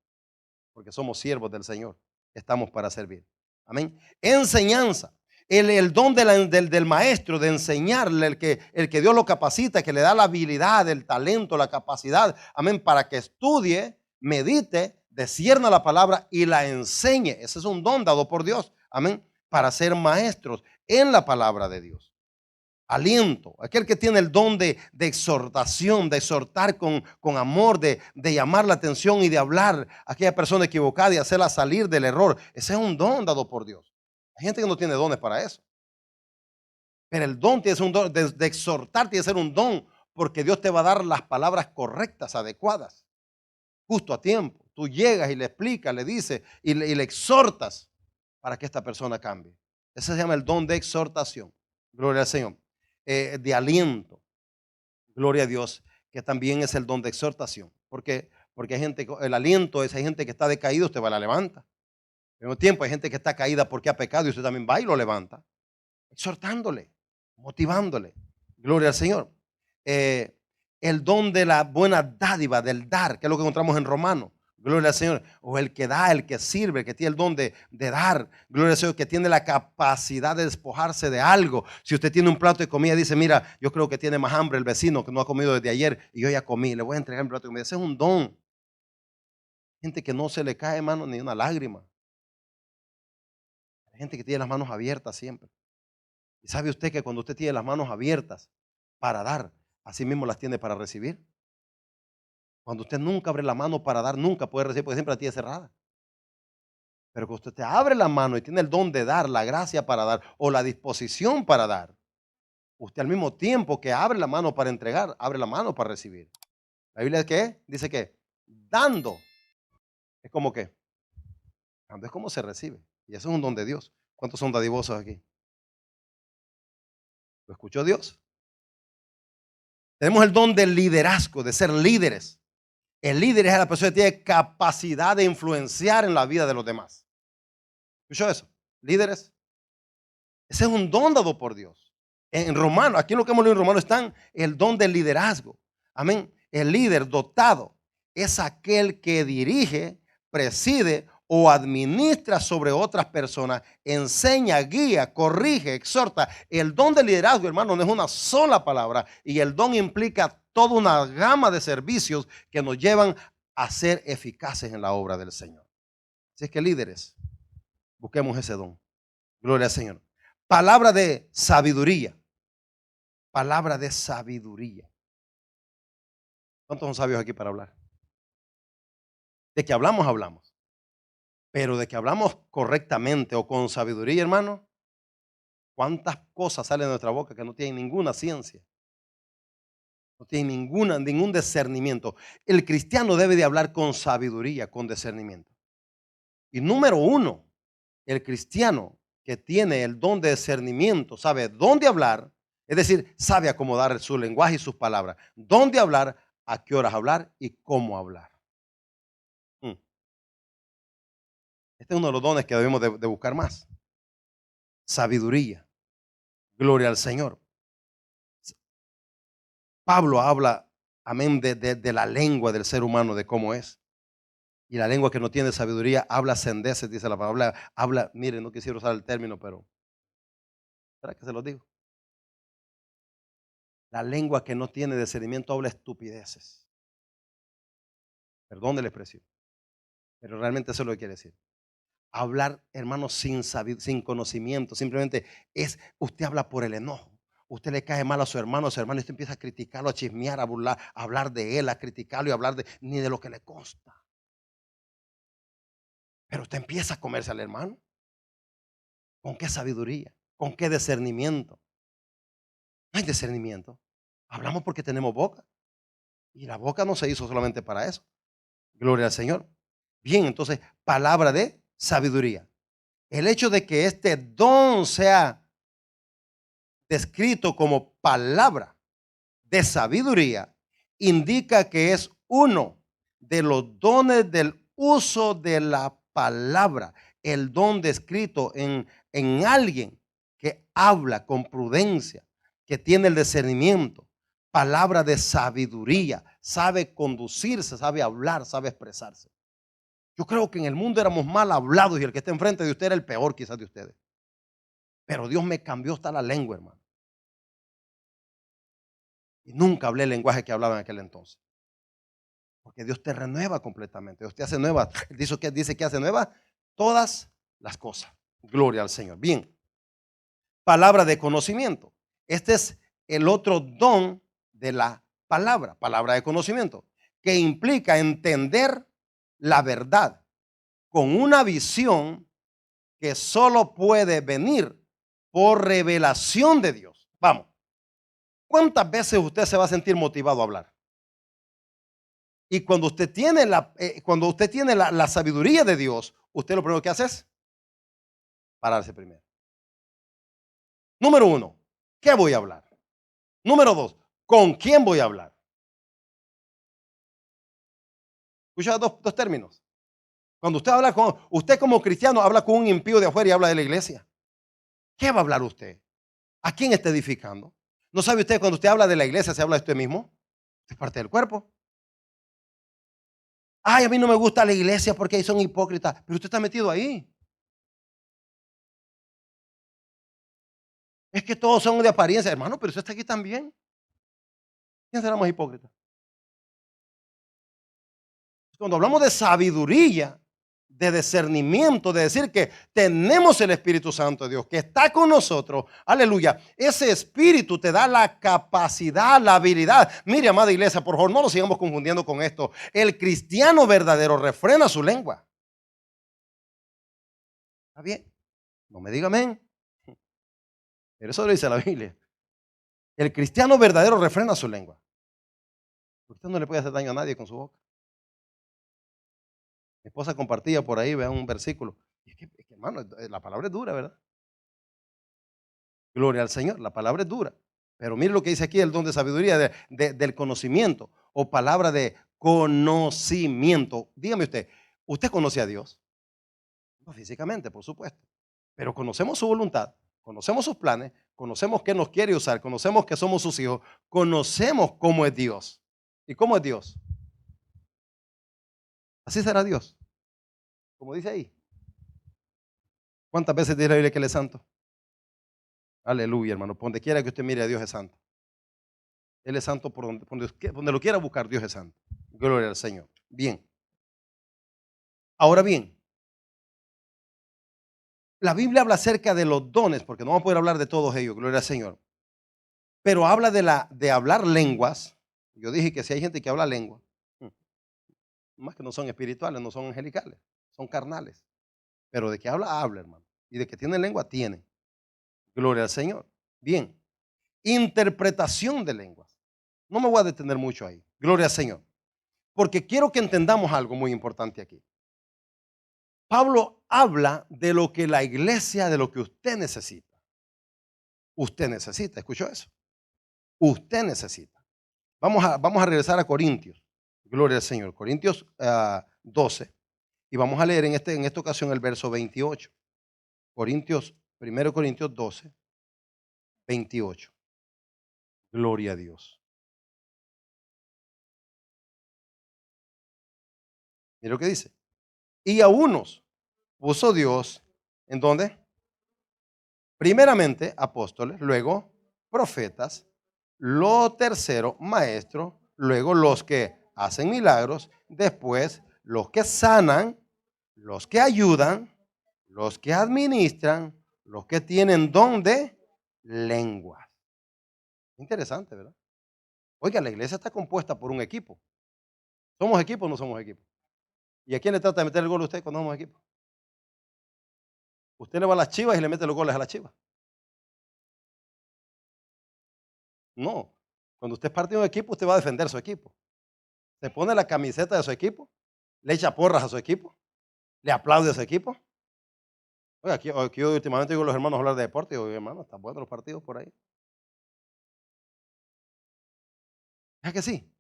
porque somos siervos del Señor, estamos para servir. Amén. Enseñanza. El don del maestro, de enseñarle, el que Dios lo capacita, que le da la habilidad, el talento, la capacidad, amén, para que estudie, medite, discierna la palabra y la enseñe. Ese es un don dado por Dios, amén, para ser maestros en la palabra de Dios. Aliento, aquel que tiene el don de exhortación, de exhortar con amor, de llamar la atención y de hablar a aquella persona equivocada y hacerla salir del error. Ese es un don dado por Dios. Hay gente que no tiene dones para eso. Pero el don tiene que ser un don de exhortar, tiene que ser un don porque Dios te va a dar las palabras correctas, adecuadas, justo a tiempo. Tú llegas y le explicas, le dices y le exhortas para que esta persona cambie. Ese se llama el don de exhortación. Gloria al Señor. De aliento. Gloria a Dios, que también es el don de exhortación. Porque hay gente, el aliento es, hay gente que está decaída, usted va y la levanta. En un tiempo hay gente que está caída porque ha pecado y usted también va y lo levanta. Exhortándole, motivándole. Gloria al Señor. El don de la buena dádiva, del dar, que es lo que encontramos en Romanos. Gloria al Señor. O el que da, el que sirve, el que tiene el don de dar. Gloria al Señor, que tiene la capacidad de despojarse de algo. Si usted tiene un plato de comida y dice, mira, yo creo que tiene más hambre el vecino que no ha comido desde ayer y yo ya comí, le voy a entregar un plato de comida. Ese es un don. Gente que no se le cae, hermano, ni una lágrima. Hay gente que tiene las manos abiertas siempre. Y sabe usted que cuando usted tiene las manos abiertas para dar, así mismo las tiene para recibir. Cuando usted nunca abre la mano para dar, nunca puede recibir porque siempre la tiene cerrada. Pero cuando usted te abre la mano y tiene el don de dar, la gracia para dar o la disposición para dar, usted al mismo tiempo que abre la mano para entregar, abre la mano para recibir. La Biblia ¿qué? Dice que dando es como que, dando es como se recibe. Y eso es un don de Dios. ¿Cuántos son dadivosos aquí? ¿Lo escuchó Dios? Tenemos el don del liderazgo, de ser líderes. El líder es la persona que tiene capacidad de influenciar en la vida de los demás. ¿Escuchó eso? Líderes. Ese es un don dado por Dios. En Romano, aquí en lo que hemos leído en Romano están el don del liderazgo. Amén. El líder dotado es aquel que dirige, preside o administra sobre otras personas, enseña, guía, corrige, exhorta. El don del liderazgo, hermano, no es una sola palabra y el don implica toda una gama de servicios que nos llevan a ser eficaces en la obra del Señor. Así es que líderes, busquemos ese don. Gloria al Señor. Palabra de sabiduría. Palabra de sabiduría. ¿Cuántos son sabios aquí para hablar? De que hablamos, hablamos. Pero de que hablamos correctamente o con sabiduría, hermano, ¿cuántas cosas salen de nuestra boca que no tienen ninguna ciencia? No tienen ningún discernimiento. El cristiano debe de hablar con sabiduría, con discernimiento. Y número uno, el cristiano que tiene el don de discernimiento sabe dónde hablar, es decir, sabe acomodar su lenguaje y sus palabras. Dónde hablar, a qué horas hablar y cómo hablar. Este es uno de los dones que debemos de buscar más. Sabiduría. Gloria al Señor. Pablo habla, amén, de la lengua del ser humano, de cómo es. Y la lengua que no tiene sabiduría habla sandeces, dice la palabra. Habla, miren, no quisiera usar el término, pero ¿será que se lo digo? La lengua que no tiene discernimiento habla estupideces. Perdón de la expresión, pero realmente eso es lo que quiere decir. Hablar, hermano, sin conocimiento, simplemente es, usted habla por el enojo. Usted le cae mal a su hermano, y usted empieza a criticarlo, a chismear, a burlar, a hablar de él, a criticarlo y a hablar ni de lo que le consta. Pero usted empieza a comerse al hermano. ¿Con qué sabiduría? ¿Con qué discernimiento? No hay discernimiento. Hablamos porque tenemos boca. Y la boca no se hizo solamente para eso. Gloria al Señor. Bien, entonces, palabra de sabiduría. El hecho de que este don sea descrito como palabra de sabiduría indica que es uno de los dones del uso de la palabra. El don descrito en alguien que habla con prudencia, que tiene el discernimiento, palabra de sabiduría, sabe conducirse, sabe hablar, sabe expresarse. Yo creo que en el mundo éramos mal hablados y el que está enfrente de usted era el peor quizás de ustedes. Pero Dios me cambió hasta la lengua, hermano. Y nunca hablé el lenguaje que hablaba en aquel entonces. Porque Dios te renueva completamente. Dios te hace nueva. Dice que hace nueva todas las cosas. Gloria al Señor. Bien. Palabra de conocimiento. Este es el otro don de la palabra. Palabra de conocimiento. Que implica entender la verdad con una visión que solo puede venir por revelación de Dios. Vamos. ¿Cuántas veces usted se va a sentir motivado a hablar? Y cuando usted tiene la sabiduría de Dios, usted lo primero que hace es pararse primero. Número uno, ¿qué voy a hablar? Número dos, ¿con quién voy a hablar? Escucha dos términos. Cuando usted como cristiano habla con un impío de afuera y habla de la iglesia. ¿Qué va a hablar usted? ¿A quién está edificando? ¿No sabe usted cuando usted habla de la iglesia se habla de usted mismo? Es parte del cuerpo. Ay, a mí no me gusta la iglesia porque ahí son hipócritas. Pero usted está metido ahí. Es que todos son de apariencia, hermano, pero usted está aquí también. ¿Quién será más hipócrita? Cuando hablamos de sabiduría, de discernimiento, de decir que tenemos el Espíritu Santo de Dios, que está con nosotros, aleluya, ese Espíritu te da la capacidad, la habilidad. Mire, amada iglesia, por favor, no nos sigamos confundiendo con esto. El cristiano verdadero refrena su lengua. ¿Está bien? No me diga amén. Pero eso lo dice la Biblia. El cristiano verdadero refrena su lengua. Usted no le puede hacer daño a nadie con su boca. Mi esposa compartía por ahí, vean un versículo. Y es que, hermano, la palabra es dura, ¿verdad? Gloria al Señor, la palabra es dura. Pero mire lo que dice aquí el don de sabiduría, del conocimiento, o palabra de conocimiento. Dígame ¿usted conoce a Dios? No físicamente, por supuesto. Pero conocemos su voluntad, conocemos sus planes, conocemos que nos quiere usar, conocemos que somos sus hijos, conocemos cómo es Dios. ¿Y cómo es Dios? Así será Dios, como dice ahí. ¿Cuántas veces dice la Biblia que Él es santo? Aleluya, hermano. Por donde quiera que usted mire a Dios es santo. Él es santo por donde lo quiera buscar, Dios es santo. Gloria al Señor. Bien. Ahora bien, la Biblia habla acerca de los dones, porque no vamos a poder hablar de todos ellos, gloria al Señor. Pero habla de hablar lenguas. Yo dije que si hay gente que habla lengua, más que no son espirituales, no son angelicales, son carnales. Pero de que habla, hermano. Y de que tiene lengua, tiene. Gloria al Señor. Bien. Interpretación de lenguas. No me voy a detener mucho ahí. Gloria al Señor. Porque quiero que entendamos algo muy importante aquí. Pablo habla de lo que la iglesia, de lo que usted necesita. Usted necesita, ¿escuchó eso? Usted necesita. Vamos a regresar a Corintios. Gloria al Señor. Corintios 12. Y vamos a leer en esta ocasión el verso 28. 1 Corintios 12, 28. Gloria a Dios. Mira lo que dice. Y a unos puso Dios, ¿en dónde? Primeramente apóstoles, luego profetas, lo tercero maestros, luego los que hacen milagros, después los que sanan, los que ayudan, los que administran, los que tienen don de lenguas. Interesante, ¿verdad? Oiga, la iglesia está compuesta por un equipo. ¿Somos equipo o no somos equipo? ¿Y a quién le trata de meter el gol a usted cuando somos equipo? Usted le va a las Chivas y le mete los goles a las Chivas. No. Cuando usted es parte de un equipo, usted va a defender su equipo. Se pone la camiseta de su equipo, le echa porras a su equipo, le aplaude a su equipo. Oiga, aquí últimamente digo a los hermanos hablar de deporte y digo, hermano, están buenos los partidos por ahí. ¿Es que sí?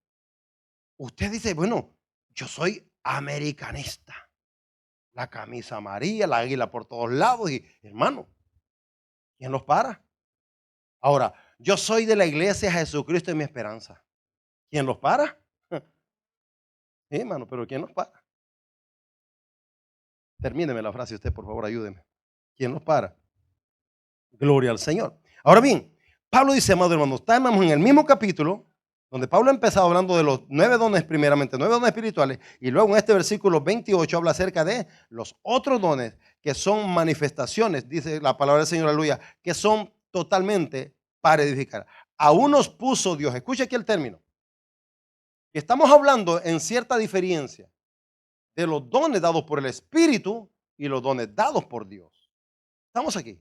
Usted dice, bueno, yo soy americanista. La camisa amarilla, la águila por todos lados y, hermano, ¿quién los para? Ahora, yo soy de la iglesia Jesucristo es mi esperanza. ¿Quién los para? Sí, hermano, pero ¿quién los para? Termíneme la frase usted, por favor, ayúdeme. ¿Quién los para? Gloria al Señor. Ahora bien, Pablo dice, amado hermano, estamos en el mismo capítulo donde Pablo ha empezado hablando de los 9 dones primeramente, 9 dones espirituales, y luego en este versículo 28 habla acerca de los otros dones que son manifestaciones, dice la palabra del Señor, aleluya, que son totalmente para edificar. A unos puso Dios, escuche aquí el término, que estamos hablando en cierta diferencia de los dones dados por el Espíritu y los dones dados por Dios. Estamos aquí.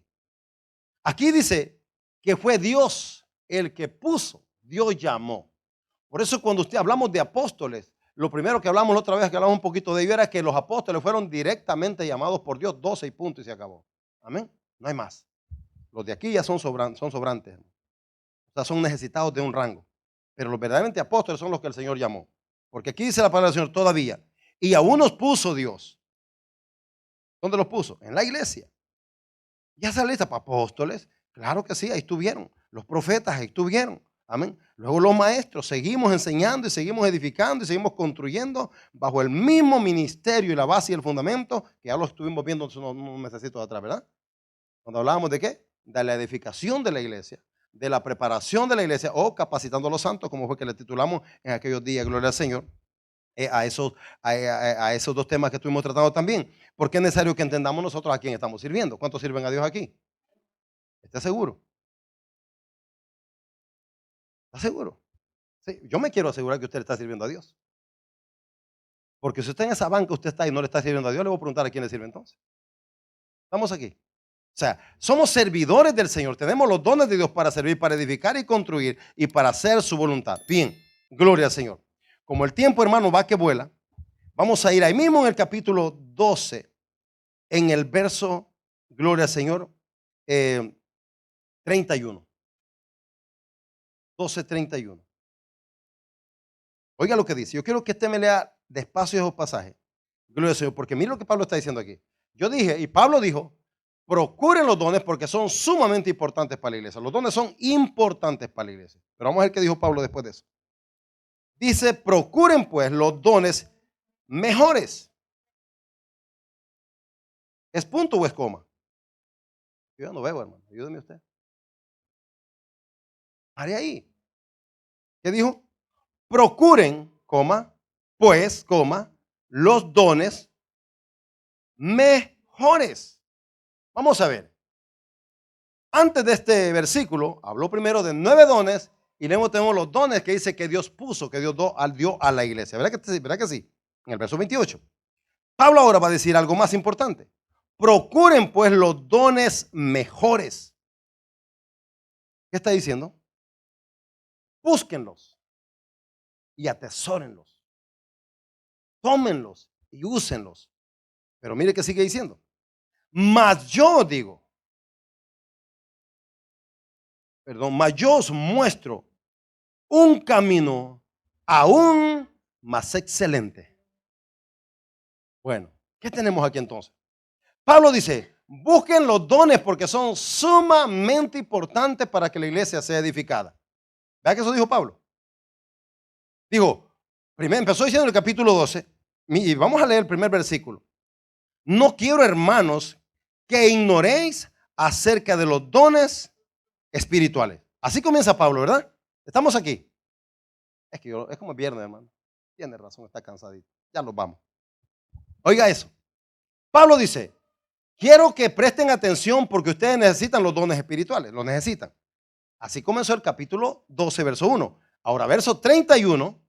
Aquí dice que fue Dios El que puso, Dios llamó. Por eso cuando hablamos de apóstoles, lo primero que hablamos la otra vez, que hablamos un poquito de ello, era que los apóstoles fueron directamente llamados por Dios, 12 y punto y se acabó. Amén. No hay más. Los de aquí ya son sobrantes. O sea, son necesitados de un rango. Pero los verdaderamente apóstoles son los que el Señor llamó. Porque aquí dice la palabra del Señor todavía. Y aún nos puso Dios. ¿Dónde los puso? En la iglesia. Ya se lista para apóstoles. Claro que sí, ahí estuvieron. Los profetas ahí estuvieron. Amén. Luego los maestros, seguimos enseñando y seguimos edificando y seguimos construyendo bajo el mismo ministerio y la base y el fundamento que ya lo estuvimos viendo unos mesecitos atrás, ¿verdad? Cuando hablábamos de qué? De la edificación de la iglesia, de la preparación de la iglesia o capacitando a los santos, como fue que le titulamos en aquellos días, gloria al Señor, a esos dos temas que estuvimos tratando también. Porque es necesario que entendamos nosotros a quién estamos sirviendo. ¿Cuántos sirven a Dios aquí? ¿Está seguro? ¿Está seguro? Sí, yo me quiero asegurar que usted le está sirviendo a Dios. Porque si usted en esa banca, usted está y no le está sirviendo a Dios, le voy a preguntar a quién le sirve entonces. Estamos aquí. O sea, somos servidores del Señor. Tenemos los dones de Dios para servir, para edificar y construir y para hacer su voluntad. Bien, gloria al Señor. Como el tiempo, hermano, va que vuela, vamos a ir ahí mismo en el capítulo 12, en el verso, gloria al Señor, 31. 12:31. Oiga lo que dice. Yo quiero que usted me lea despacio esos pasajes. Gloria al Señor, porque mire lo que Pablo está diciendo aquí. Yo dije, y Pablo dijo, procuren los dones porque son sumamente importantes para la iglesia. Los dones son importantes para la iglesia. Pero vamos a ver qué dijo Pablo después de eso. Dice, procuren pues los dones mejores. ¿Es punto o es coma? Yo no veo, hermano. Ayúdeme usted. Pare ahí. ¿Qué dijo? Procuren, coma, pues, coma, los dones mejores. Vamos a ver. Antes de este versículo, habló primero de 9 dones y luego tenemos los dones que dice que Dios puso, que Dios dio a la iglesia. ¿Verdad que sí? En el verso 28. Pablo ahora va a decir algo más importante. Procuren pues los dones mejores. ¿Qué está diciendo? Búsquenlos y atesórenlos. Tómenlos y úsenlos. Pero mire que sigue diciendo. Mas yo os muestro un camino aún más excelente. Bueno, ¿qué tenemos aquí entonces? Pablo dice, busquen los dones porque son sumamente importantes para que la iglesia sea edificada. ¿Vea que eso dijo Pablo? Dijo, primero empezó diciendo en el capítulo 12, y vamos a leer el primer versículo. No quiero, hermanos, que ignoréis acerca de los dones espirituales. Así comienza Pablo, ¿verdad? Estamos aquí. Es como el viernes, hermano. Tiene razón, está cansadito. Ya nos vamos. Oiga eso. Pablo dice, quiero que presten atención porque ustedes necesitan los dones espirituales. Los necesitan. Así comenzó el capítulo 12, verso 1. Ahora, verso 31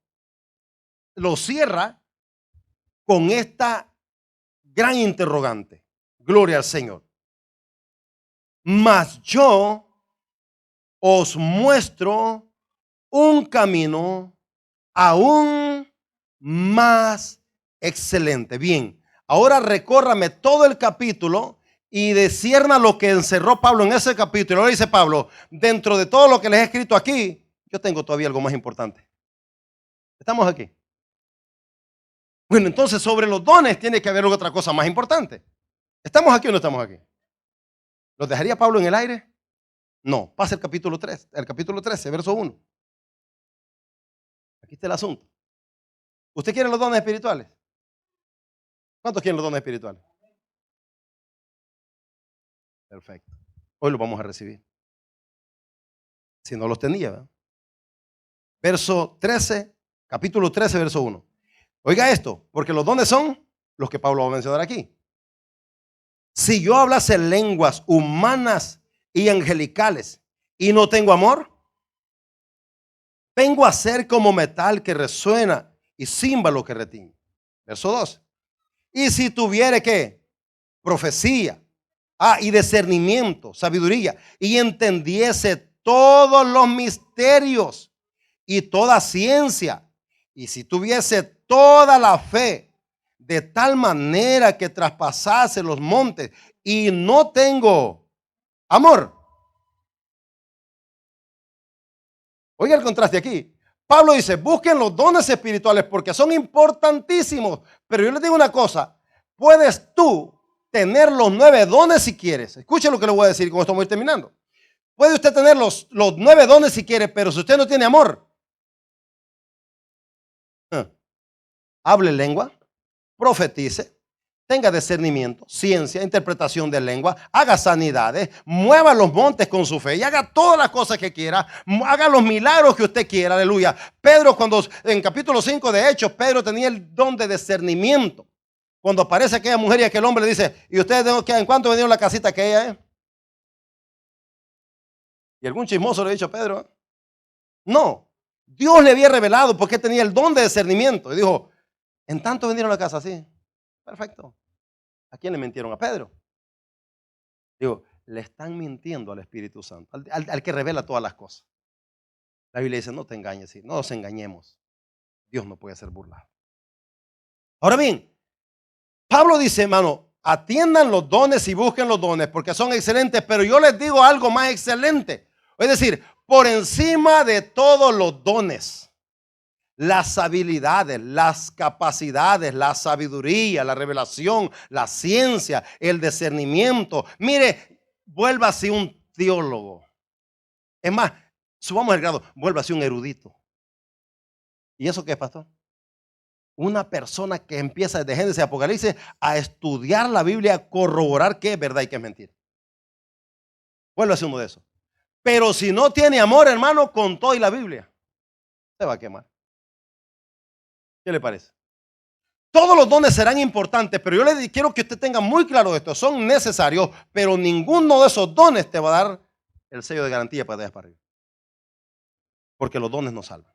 lo cierra con esta gran interrogante. Gloria al Señor. Mas yo os muestro un camino aún más excelente. Bien, ahora recórrame todo el capítulo y descierna lo que encerró Pablo en ese capítulo. Ahora dice Pablo, dentro de todo lo que les he escrito aquí, yo tengo todavía algo más importante. ¿Estamos aquí? Bueno, entonces sobre los dones tiene que haber otra cosa más importante. ¿Estamos aquí o no estamos aquí? ¿Los dejaría Pablo en el aire? No, pasa el capítulo 3, el capítulo 13, verso 1. Aquí está el asunto. ¿Usted quiere los dones espirituales? ¿Cuántos quieren los dones espirituales? Perfecto. Hoy los vamos a recibir. Si no los tenía, ¿verdad? Verso 13, capítulo 13, verso 1. Oiga esto, porque los dones son los que Pablo va a mencionar aquí. Si yo hablase lenguas humanas y angelicales y no tengo amor, vengo a ser como metal que resuena y címbalo que retiñe. Verso 2. Y si tuviere ¿qué? Profecía, y discernimiento, sabiduría, y entendiese todos los misterios y toda ciencia, y si tuviese toda la fe, de tal manera que traspasase los montes, y no tengo amor. Oiga el contraste aquí. Pablo dice, busquen los dones espirituales porque son importantísimos. Pero yo les digo una cosa, puedes tú tener los 9 dones si quieres. Escuchen lo que le voy a decir, con esto voy terminando. Puede usted tener los 9 dones si quiere, pero si usted no tiene amor, hable lengua, profetice, tenga discernimiento, ciencia, interpretación de lengua, haga sanidades, mueva los montes con su fe y haga todas las cosas que quiera, haga los milagros que usted quiera, aleluya. Pedro, cuando en capítulo 5 de Hechos, Pedro tenía el don de discernimiento. Cuando aparece aquella mujer y aquel hombre le dice, ¿y ustedes en cuánto vendieron la casita que ella es? Y algún chismoso le ha dicho a Pedro, no, Dios le había revelado porque tenía el don de discernimiento. Y dijo, en tanto vendieron la casa, sí. Perfecto. ¿A quién le mintieron? A Pedro. Digo, le están mintiendo al Espíritu Santo, al que revela todas las cosas. La Biblia dice, no te engañes, no nos engañemos. Dios no puede ser burlado. Ahora bien, Pablo dice, hermano, atiendan los dones y busquen los dones porque son excelentes, pero yo les digo algo más excelente. Es decir, por encima de todos los dones, las habilidades, las capacidades, la sabiduría, la revelación, la ciencia, el discernimiento. Mire, vuélvase un teólogo. Es más, subamos el grado, vuélvase un erudito. ¿Y eso qué es, pastor? Una persona que empieza desde Génesis y Apocalipsis a estudiar la Biblia, a corroborar qué es verdad y qué es mentira. Vuélvase uno de esos. Pero si no tiene amor, hermano, con todo y la Biblia, se va a quemar. ¿Qué le parece? Todos los dones serán importantes, pero yo le quiero que usted tenga muy claro esto. Son necesarios, pero ninguno de esos dones te va a dar el sello de garantía para allá para arriba. Porque los dones no salvan.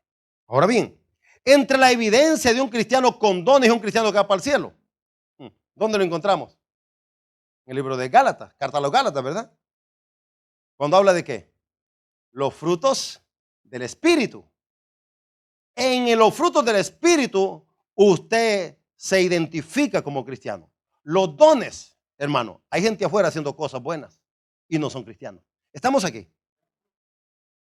Ahora bien, entre la evidencia de un cristiano con dones y un cristiano que va para el cielo, ¿dónde lo encontramos? En el libro de Gálatas, carta a los Gálatas, ¿verdad? Cuando habla de qué? Los frutos del Espíritu. En los frutos del Espíritu, usted se identifica como cristiano. Los dones, hermano, hay gente afuera haciendo cosas buenas y no son cristianos. Estamos aquí.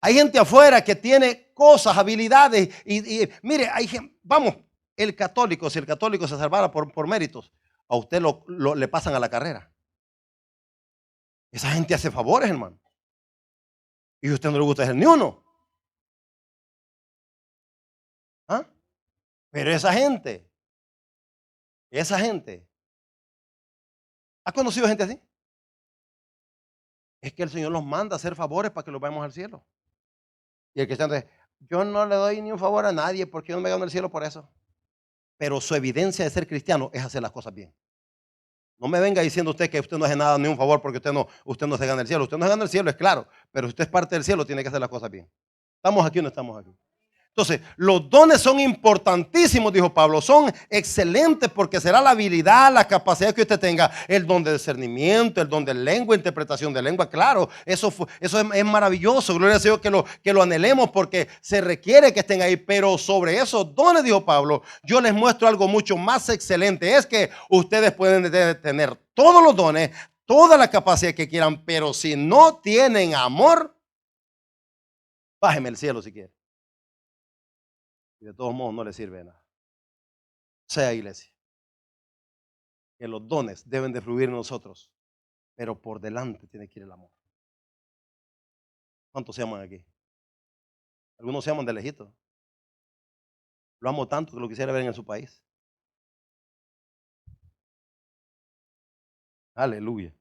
Hay gente afuera que tiene cosas, habilidades y mire, hay gente, vamos, el católico, si el católico se salvara por méritos, a usted le pasan a la carrera. Esa gente hace favores, hermano. Y a usted no le gusta hacer ni uno. ¿Ah? Pero esa gente, ¿ha conocido gente así? Es que el Señor los manda a hacer favores para que los vayamos al cielo. Y el cristiano dice, yo no le doy ni un favor a nadie porque yo no me gano el cielo por eso. Pero su evidencia de ser cristiano es hacer las cosas bien. No me venga diciendo usted que usted no hace nada ni un favor porque usted no se gana el cielo. Usted no se gana el cielo, es claro, pero usted es parte del cielo, tiene que hacer las cosas bien. ¿Estamos aquí o no estamos aquí? Entonces, los dones son importantísimos, dijo Pablo, son excelentes porque será la habilidad, la capacidad que usted tenga, el don de discernimiento, el don de lengua, interpretación de lengua, claro, eso es maravilloso, gloria al Señor que lo anhelemos porque se requiere que estén ahí, pero sobre esos dones, dijo Pablo, yo les muestro algo mucho más excelente, es que ustedes pueden tener todos los dones, toda la capacidad que quieran, pero si no tienen amor, bájeme el cielo si quiere. Y de todos modos no le sirve de nada. Sea iglesia. Que los dones deben de fluir en nosotros, pero por delante tiene que ir el amor. ¿Cuántos se aman aquí? Algunos se aman de lejito. Lo amo tanto que lo quisiera ver en su país. Aleluya.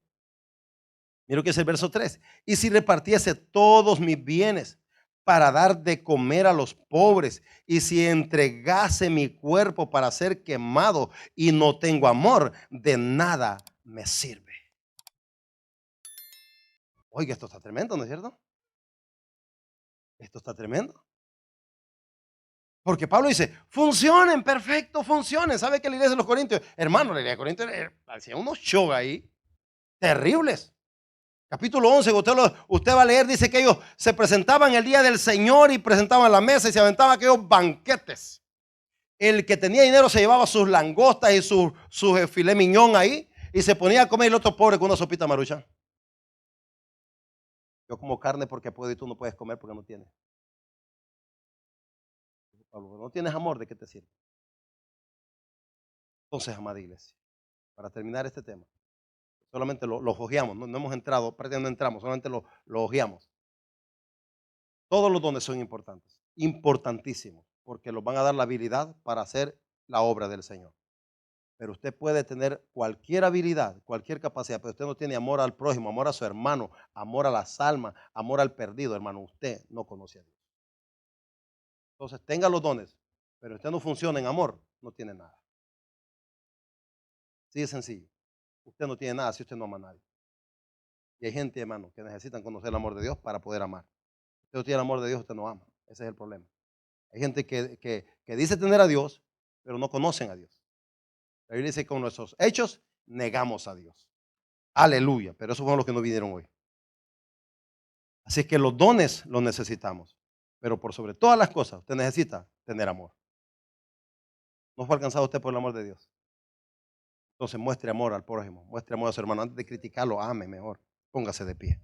Mira lo que es el verso 3. Y si repartiese todos mis bienes para dar de comer a los pobres, y si entregase mi cuerpo para ser quemado y no tengo amor, de nada me sirve. Oiga, esto está tremendo, ¿no es cierto? Esto está tremendo. Porque Pablo dice, funcionen, perfecto, funcionen. ¿Sabe que la iglesia de los Corintios? Hermano, la iglesia de Corintios hacía unos shows ahí terribles. Capítulo 11, usted va a leer, dice que ellos se presentaban el día del Señor y presentaban la mesa y se aventaban aquellos banquetes. El que tenía dinero se llevaba sus langostas y su filet miñón ahí y se ponía a comer, y el otro pobre con una sopita maruchan. Yo como carne porque puedo y tú no puedes comer porque no tienes. No tienes amor, ¿de qué te sirve? Entonces, amada iglesia, para terminar este tema, solamente lo ojeamos, no hemos entrado, prácticamente no entramos, solamente lo ojeamos. Todos los dones son importantes, importantísimos, porque los van a dar la habilidad para hacer la obra del Señor. Pero usted puede tener cualquier habilidad, cualquier capacidad, pero usted no tiene amor al prójimo, amor a su hermano, amor a las almas, amor al perdido, hermano, usted no conoce a Dios. Entonces tenga los dones, pero usted no funciona en amor, no tiene nada. Así de sencillo. Usted no tiene nada si usted no ama a nadie. Y hay gente, hermano, que necesitan conocer el amor de Dios para poder amar. Si usted no tiene el amor de Dios, usted no ama. Ese es el problema. Hay gente que dice tener a Dios, pero no conocen a Dios. La Biblia dice que con nuestros hechos negamos a Dios. Aleluya. Pero esos fueron los que no vinieron hoy. Así que los dones los necesitamos. Pero por sobre todas las cosas, usted necesita tener amor. ¿No fue alcanzado usted por el amor de Dios? Entonces muestre amor al prójimo, muestre amor a su hermano. Antes de criticarlo, ame mejor. Póngase de pie.